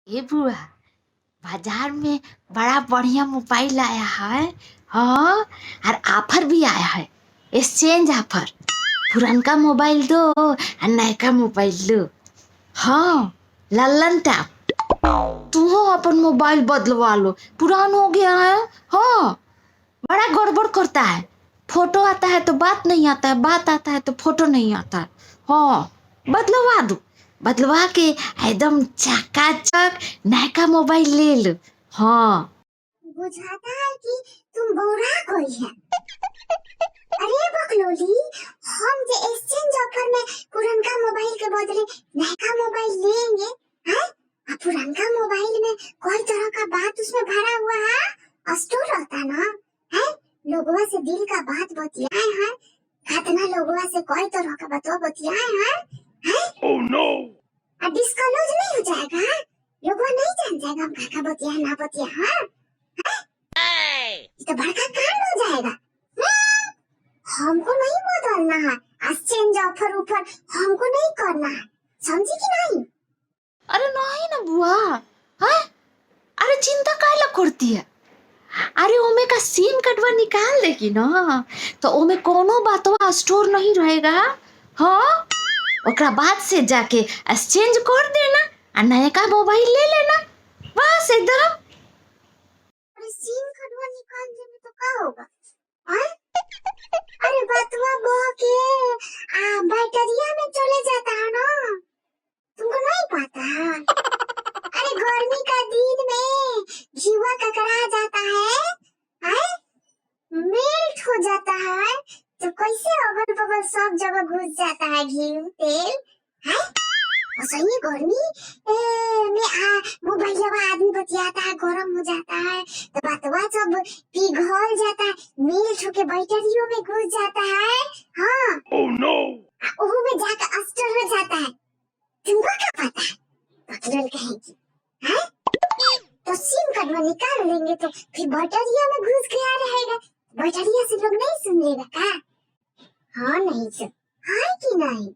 ए बुआ, बाजार में बड़ा बढ़िया मोबाइल आया है। हाँ, और ऑफर भी आया है, एक्सचेंज ऑफर। पुरनका मोबाइल दो और नयका मोबाइल लो। हाँ, लल्लन टैप। तू अपन मोबाइल बदलवा लो, पुरान हो गया है। हाँ, बड़ा गड़बड़ करता है। फोटो आता है तो बात नहीं आता है, बात आता है तो फोटो नहीं आता है। हाँ, बदलवा दो, बदलवा के एकदम चकाचक नयका मोबाइल ले लो। हाँ, बुझाता है कि तुम बौरा गई है। अरे बकलोली, हम जे एक्सचेंज ऑफर में पुरनका मोबाइल के बदले नया मोबाइल लेंगे, हैं? और पुरनका मोबाइल में कोई तरह का बात उसमें भरा हुआ है, स्टोर रहता ना, है? लोगों से दिल का बात बतियाए हैं, कितना लोगों से कोई तरह का बात बतियाए हैं, हैं? Oh no! अब डिस्कलोज नहीं हो जाएगा, लोगों नहीं जान जाएगा हम क्या बतिया ना बतिया, हाँ? तो बड़का कांड हो जाएगा। हमको नहीं बदलना है, एक्सचेंज ऑफर ऊपर हमको नहीं करना है, समझी कि नहीं? अरे नहीं ना बुआ। हाँ, अरे चिंता काहे करती है? अरे ओमे का सिम कटवा निकाल देगी ना, तो ओमे कोनो बातवा स्टोर नहीं रहेगा। हाँ, ओकरा बाद से जाके एक्सचेंज कर देना और नया मोबाइल ले लेना, बस एकदम। अरे सिम कटवा निकाल देने तो क्या होगा? हाँ? अरे बतवा बह के बैटरिया में चले जाता है ना, तुमको नहीं पता है? अरे गर्मी का दिन में घीवा ककड़ा जाता है, हैं? मेल्ट हो जाता है, तो कैसे अगल बगल सब जगह घुस जाता है घी तेल, हैं? सही गर्मी में मोबाइल आदमी बतियाता है, गर्म हो जाता है, तो बतवा सब पिघल जाता है, मेल्ट होके बैटरियों में घुस जाता है। हाँ, oh no! वो में जाकर अस्टर हो जाता है, तुमको क्या पता है? बकलोल कहेगी, हैं? तो सिम कटवा निकाल लेंगे तो फिर बैटरिया में घुस गया रहेगा, बैटरिया से लोग नहीं सुन लेगा क्या? हाँ नहीं सुन, हाँ कि नहीं?